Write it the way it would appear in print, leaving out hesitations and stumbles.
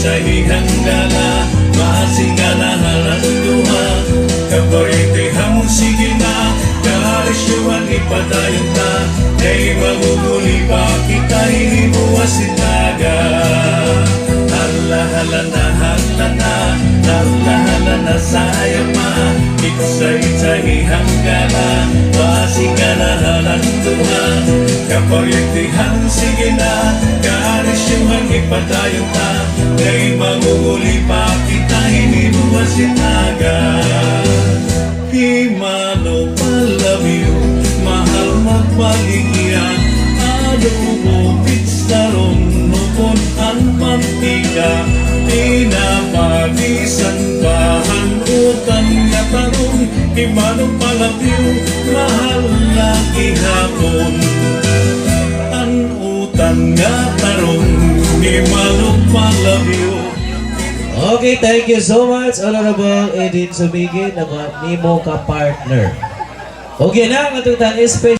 Iksa-itsay hanggala Masinga na halanduha Kaparitihang sige na Kaharisyuhan ipadayon ta Kay maguguli pa kita hinibuwasin naga Hala-hala na halana Hala-hala na sayama Iksa-itsay hanggala Masinga na halanduha Kaparitihang sige na Kaharisyuhan ipadayon ta Kay maguguli pa kita hinibuwasin naga Himano palabiw Mahal magpaligyan Adobo pitsarong Nukon ang mantika Pinapagisan bahan Utan nga tarong Himano palabiw Mahal lagi hapon An utan nga tarong Himano palabiw. Okay, thank you so much, Honorable Edith Sumigin, na Nimo ka partner. Okay na, matutang